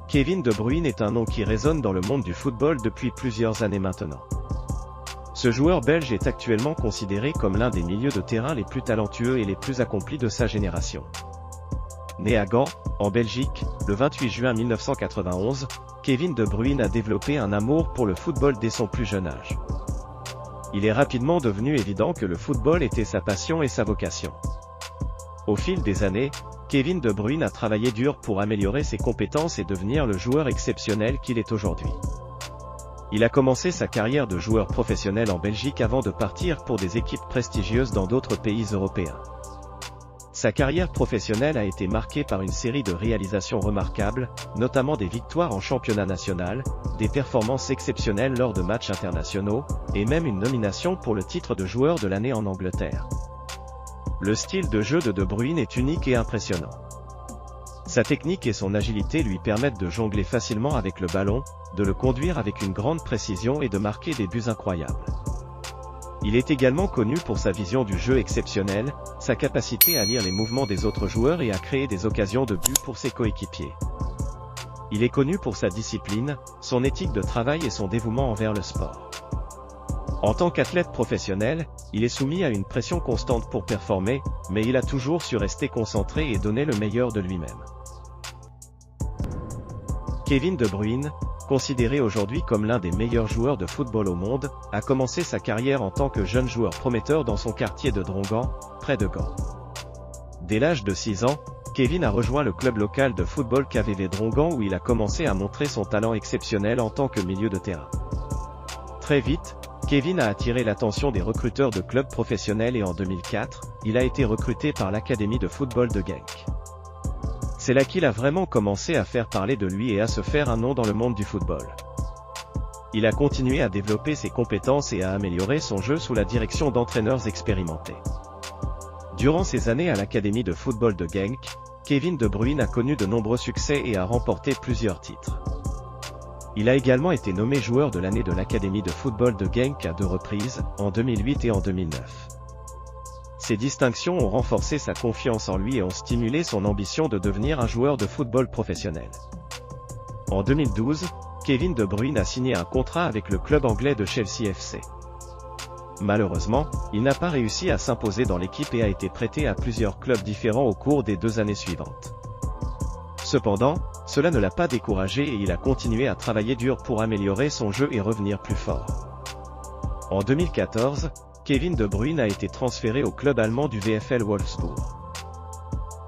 Kevin De Bruyne est un nom qui résonne dans le monde du football depuis plusieurs années maintenant. Ce joueur belge est actuellement considéré comme l'un des milieux de terrain les plus talentueux et les plus accomplis de sa génération. Né à Gand, en Belgique, le 28 juin 1991, Kevin De Bruyne a développé un amour pour le football dès son plus jeune âge. Il est rapidement devenu évident que le football était sa passion et sa vocation. Au fil des années, Kevin De Bruyne a travaillé dur pour améliorer ses compétences et devenir le joueur exceptionnel qu'il est aujourd'hui. Il a commencé sa carrière de joueur professionnel en Belgique avant de partir pour des équipes prestigieuses dans d'autres pays européens. Sa carrière professionnelle a été marquée par une série de réalisations remarquables, notamment des victoires en championnat national, des performances exceptionnelles lors de matchs internationaux, et même une nomination pour le titre de joueur de l'année en Angleterre. Le style de jeu de De Bruyne est unique et impressionnant. Sa technique et son agilité lui permettent de jongler facilement avec le ballon, de le conduire avec une grande précision et de marquer des buts incroyables. Il est également connu pour sa vision du jeu exceptionnelle, sa capacité à lire les mouvements des autres joueurs et à créer des occasions de but pour ses coéquipiers. Il est connu pour sa discipline, son éthique de travail et son dévouement envers le sport. En tant qu'athlète professionnel, il est soumis à une pression constante pour performer, mais il a toujours su rester concentré et donner le meilleur de lui-même. Kevin De Bruyne, considéré aujourd'hui comme l'un des meilleurs joueurs de football au monde, a commencé sa carrière en tant que jeune joueur prometteur dans son quartier de Drongan, près de Gand. Dès l'âge de 6 ans, Kevin a rejoint le club local de football KVV Drongan où il a commencé à montrer son talent exceptionnel en tant que milieu de terrain. Très vite, Kevin a attiré l'attention des recruteurs de clubs professionnels et en 2004, il a été recruté par l'académie de football de Genk. C'est là qu'il a vraiment commencé à faire parler de lui et à se faire un nom dans le monde du football. Il a continué à développer ses compétences et à améliorer son jeu sous la direction d'entraîneurs expérimentés. Durant ses années à l'académie de football de Genk, Kevin De Bruyne a connu de nombreux succès et a remporté plusieurs titres. Il a également été nommé joueur de l'année de l'académie de football de Genk à 2 reprises, en 2008 et en 2009. Ces distinctions ont renforcé sa confiance en lui et ont stimulé son ambition de devenir un joueur de football professionnel. En 2012, Kevin De Bruyne a signé un contrat avec le club anglais de Chelsea FC. Malheureusement, il n'a pas réussi à s'imposer dans l'équipe et a été prêté à plusieurs clubs différents au cours des 2 années suivantes. Cependant, cela ne l'a pas découragé et il a continué à travailler dur pour améliorer son jeu et revenir plus fort. En 2014, Kevin De Bruyne a été transféré au club allemand du VfL Wolfsburg.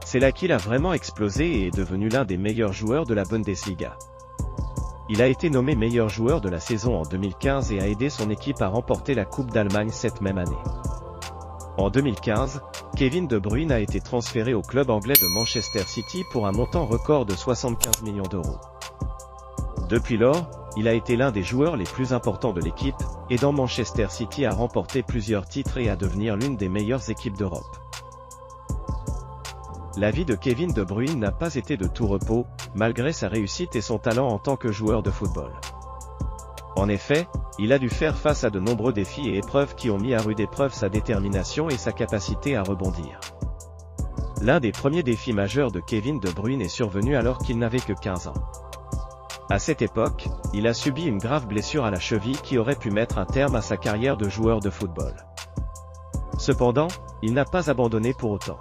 C'est là qu'il a vraiment explosé et est devenu l'un des meilleurs joueurs de la Bundesliga. Il a été nommé meilleur joueur de la saison en 2015 et a aidé son équipe à remporter la Coupe d'Allemagne cette même année. En 2015, Kevin De Bruyne a été transféré au club anglais de Manchester City pour un montant record de 75 millions d'euros. Depuis lors, il a été l'un des joueurs les plus importants de l'équipe, aidant Manchester City à remporter plusieurs titres et à devenir l'une des meilleures équipes d'Europe. La vie de Kevin De Bruyne n'a pas été de tout repos, malgré sa réussite et son talent en tant que joueur de football. En effet, il a dû faire face à de nombreux défis et épreuves qui ont mis à rude épreuve sa détermination et sa capacité à rebondir. L'un des premiers défis majeurs de Kevin De Bruyne est survenu alors qu'il n'avait que 15 ans. À cette époque, il a subi une grave blessure à la cheville qui aurait pu mettre un terme à sa carrière de joueur de football. Cependant, il n'a pas abandonné pour autant.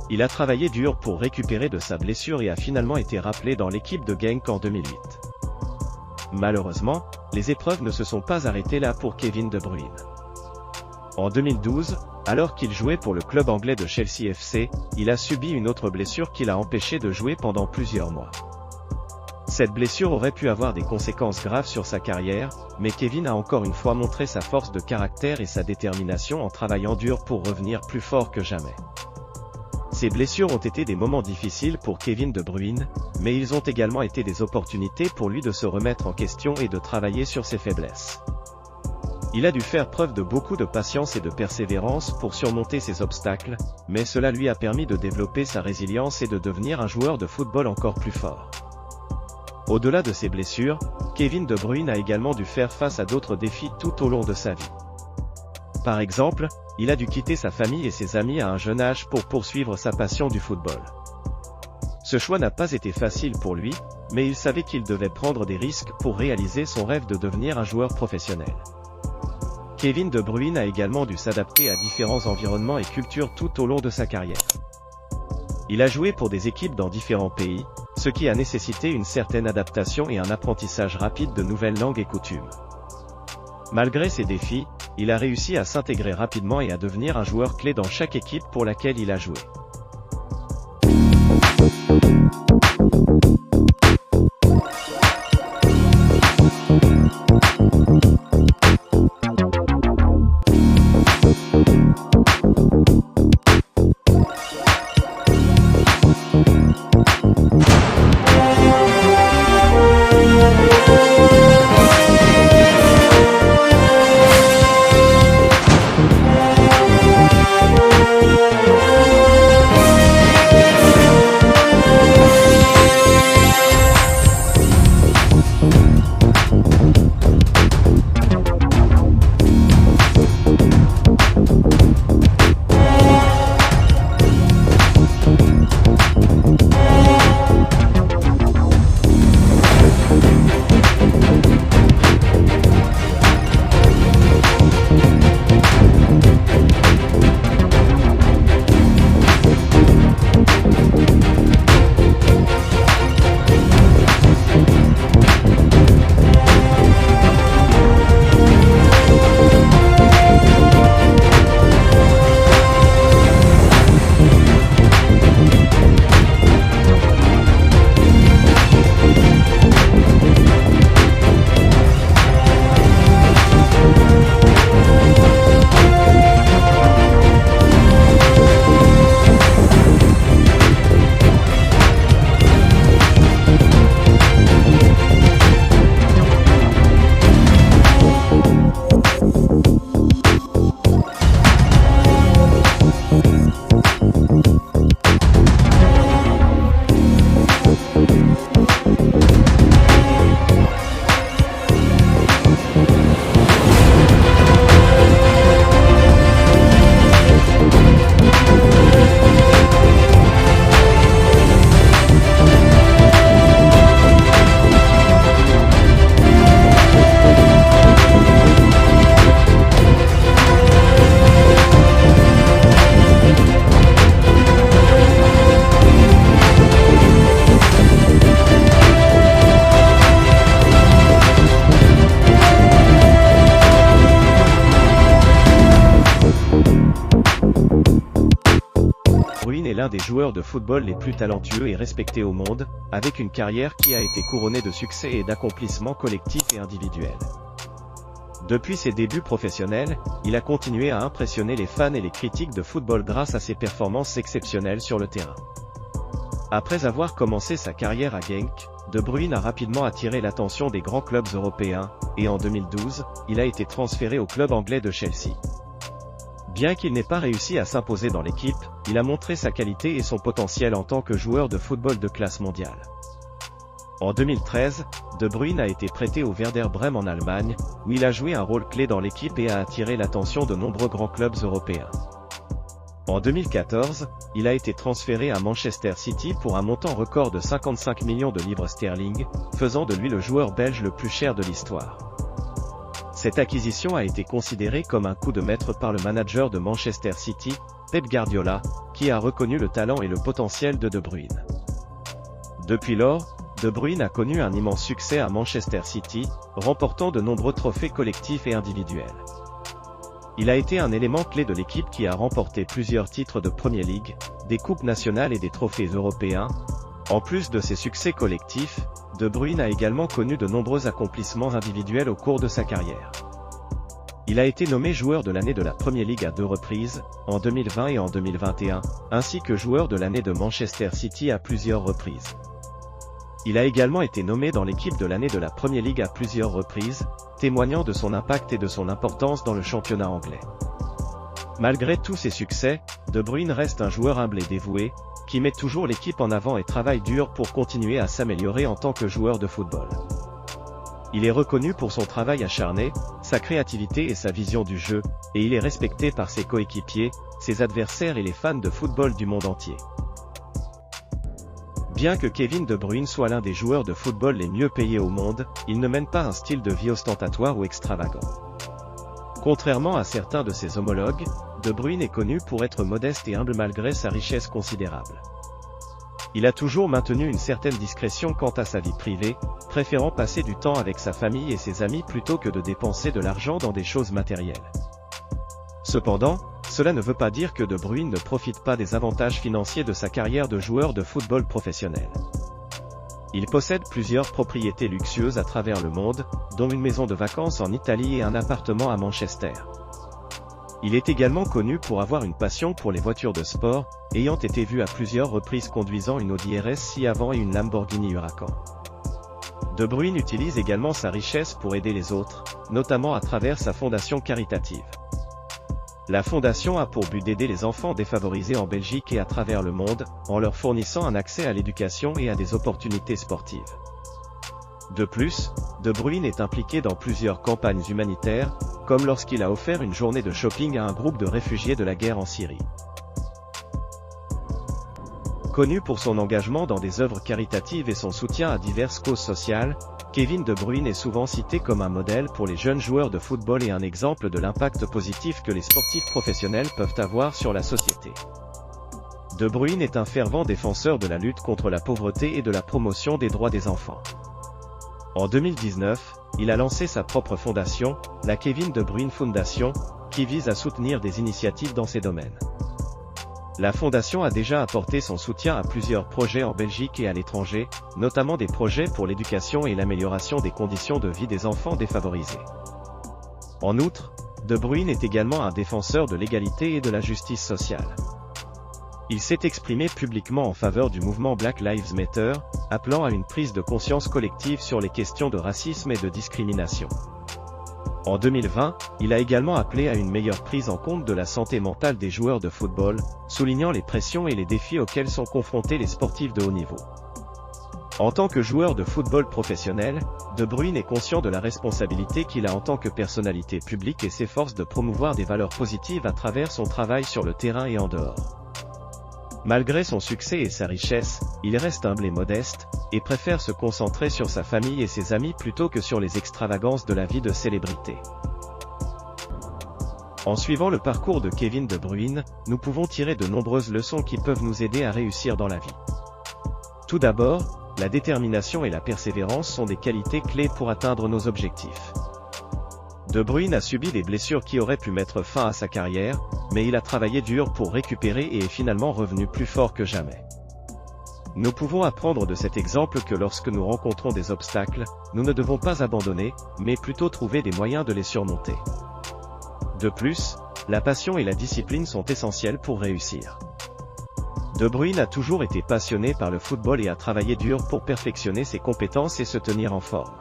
Il a travaillé dur pour récupérer de sa blessure et a finalement été rappelé dans l'équipe de Genk en 2008. Malheureusement, les épreuves ne se sont pas arrêtées là pour Kevin De Bruyne. En 2012, alors qu'il jouait pour le club anglais de Chelsea FC, il a subi une autre blessure qui l'a empêché de jouer pendant plusieurs mois. Cette blessure aurait pu avoir des conséquences graves sur sa carrière, mais Kevin a encore une fois montré sa force de caractère et sa détermination en travaillant dur pour revenir plus fort que jamais. Ces blessures ont été des moments difficiles pour Kevin De Bruyne, mais ils ont également été des opportunités pour lui de se remettre en question et de travailler sur ses faiblesses. Il a dû faire preuve de beaucoup de patience et de persévérance pour surmonter ces obstacles, mais cela lui a permis de développer sa résilience et de devenir un joueur de football encore plus fort. Au-delà de ses blessures, Kevin De Bruyne a également dû faire face à d'autres défis tout au long de sa vie. Par exemple, il a dû quitter sa famille et ses amis à un jeune âge pour poursuivre sa passion du football. Ce choix n'a pas été facile pour lui, mais il savait qu'il devait prendre des risques pour réaliser son rêve de devenir un joueur professionnel. Kevin De Bruyne a également dû s'adapter à différents environnements et cultures tout au long de sa carrière. Il a joué pour des équipes dans différents pays, ce qui a nécessité une certaine adaptation et un apprentissage rapide de nouvelles langues et coutumes. Malgré ces défis, il a réussi à s'intégrer rapidement et à devenir un joueur clé dans chaque équipe pour laquelle il a joué. Bruyne est l'un des joueurs de football les plus talentueux et respectés au monde, avec une carrière qui a été couronnée de succès et d'accomplissements collectifs et individuels. Depuis ses débuts professionnels, il a continué à impressionner les fans et les critiques de football grâce à ses performances exceptionnelles sur le terrain. Après avoir commencé sa carrière à Genk, De Bruyne a rapidement attiré l'attention des grands clubs européens, et en 2012, il a été transféré au club anglais de Chelsea. Bien qu'il n'ait pas réussi à s'imposer dans l'équipe, il a montré sa qualité et son potentiel en tant que joueur de football de classe mondiale. En 2013, De Bruyne a été prêté au Werder Brême en Allemagne, où il a joué un rôle clé dans l'équipe et a attiré l'attention de nombreux grands clubs européens. En 2014, il a été transféré à Manchester City pour un montant record de 55 millions de livres sterling, faisant de lui le joueur belge le plus cher de l'histoire. Cette acquisition a été considérée comme un coup de maître par le manager de Manchester City, Pep Guardiola, qui a reconnu le talent et le potentiel de De Bruyne. Depuis lors, De Bruyne a connu un immense succès à Manchester City, remportant de nombreux trophées collectifs et individuels. Il a été un élément clé de l'équipe qui a remporté plusieurs titres de Premier League, des coupes nationales et des trophées européens. En plus de ses succès collectifs, De Bruyne a également connu de nombreux accomplissements individuels au cours de sa carrière. Il a été nommé joueur de l'année de la Premier League à 2 reprises, en 2020 et en 2021, ainsi que joueur de l'année de Manchester City à plusieurs reprises. Il a également été nommé dans l'équipe de l'année de la Premier League à plusieurs reprises, témoignant de son impact et de son importance dans le championnat anglais. Malgré tous ses succès, De Bruyne reste un joueur humble et dévoué, qui met toujours l'équipe en avant et travaille dur pour continuer à s'améliorer en tant que joueur de football. Il est reconnu pour son travail acharné, sa créativité et sa vision du jeu, et il est respecté par ses coéquipiers, ses adversaires et les fans de football du monde entier. Bien que Kevin De Bruyne soit l'un des joueurs de football les mieux payés au monde, il ne mène pas un style de vie ostentatoire ou extravagant. Contrairement à certains de ses homologues, De Bruyne est connu pour être modeste et humble malgré sa richesse considérable. Il a toujours maintenu une certaine discrétion quant à sa vie privée, préférant passer du temps avec sa famille et ses amis plutôt que de dépenser de l'argent dans des choses matérielles. Cependant, cela ne veut pas dire que De Bruyne ne profite pas des avantages financiers de sa carrière de joueur de football professionnel. Il possède plusieurs propriétés luxueuses à travers le monde, dont une maison de vacances en Italie et un appartement à Manchester. Il est également connu pour avoir une passion pour les voitures de sport, ayant été vu à plusieurs reprises conduisant une Audi RS6 avant et une Lamborghini Huracan. De Bruyne utilise également sa richesse pour aider les autres, notamment à travers sa fondation caritative. La fondation a pour but d'aider les enfants défavorisés en Belgique et à travers le monde, en leur fournissant un accès à l'éducation et à des opportunités sportives. De plus, De Bruyne est impliqué dans plusieurs campagnes humanitaires, comme lorsqu'il a offert une journée de shopping à un groupe de réfugiés de la guerre en Syrie. Connu pour son engagement dans des œuvres caritatives et son soutien à diverses causes sociales, Kevin De Bruyne est souvent cité comme un modèle pour les jeunes joueurs de football et un exemple de l'impact positif que les sportifs professionnels peuvent avoir sur la société. De Bruyne est un fervent défenseur de la lutte contre la pauvreté et de la promotion des droits des enfants. En 2019, il a lancé sa propre fondation, la Kevin De Bruyne Foundation, qui vise à soutenir des initiatives dans ces domaines. La fondation a déjà apporté son soutien à plusieurs projets en Belgique et à l'étranger, notamment des projets pour l'éducation et l'amélioration des conditions de vie des enfants défavorisés. En outre, De Bruyne est également un défenseur de l'égalité et de la justice sociale. Il s'est exprimé publiquement en faveur du mouvement Black Lives Matter, appelant à une prise de conscience collective sur les questions de racisme et de discrimination. En 2020, il a également appelé à une meilleure prise en compte de la santé mentale des joueurs de football, soulignant les pressions et les défis auxquels sont confrontés les sportifs de haut niveau. En tant que joueur de football professionnel, De Bruyne est conscient de la responsabilité qu'il a en tant que personnalité publique et s'efforce de promouvoir des valeurs positives à travers son travail sur le terrain et en dehors. Malgré son succès et sa richesse, il reste humble et modeste, et préfère se concentrer sur sa famille et ses amis plutôt que sur les extravagances de la vie de célébrité. En suivant le parcours de Kevin De Bruyne, nous pouvons tirer de nombreuses leçons qui peuvent nous aider à réussir dans la vie. Tout d'abord, la détermination et la persévérance sont des qualités clés pour atteindre nos objectifs. De Bruyne a subi des blessures qui auraient pu mettre fin à sa carrière, mais il a travaillé dur pour récupérer et est finalement revenu plus fort que jamais. Nous pouvons apprendre de cet exemple que lorsque nous rencontrons des obstacles, nous ne devons pas abandonner, mais plutôt trouver des moyens de les surmonter. De plus, la passion et la discipline sont essentielles pour réussir. De Bruyne a toujours été passionné par le football et a travaillé dur pour perfectionner ses compétences et se tenir en forme.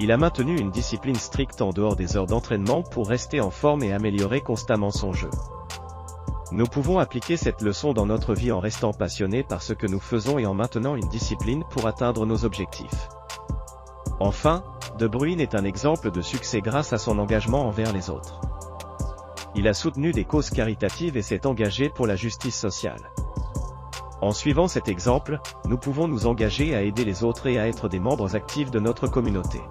Il a maintenu une discipline stricte en dehors des heures d'entraînement pour rester en forme et améliorer constamment son jeu. Nous pouvons appliquer cette leçon dans notre vie en restant passionnés par ce que nous faisons et en maintenant une discipline pour atteindre nos objectifs. Enfin, De Bruyne est un exemple de succès grâce à son engagement envers les autres. Il a soutenu des causes caritatives et s'est engagé pour la justice sociale. En suivant cet exemple, nous pouvons nous engager à aider les autres et à être des membres actifs de notre communauté.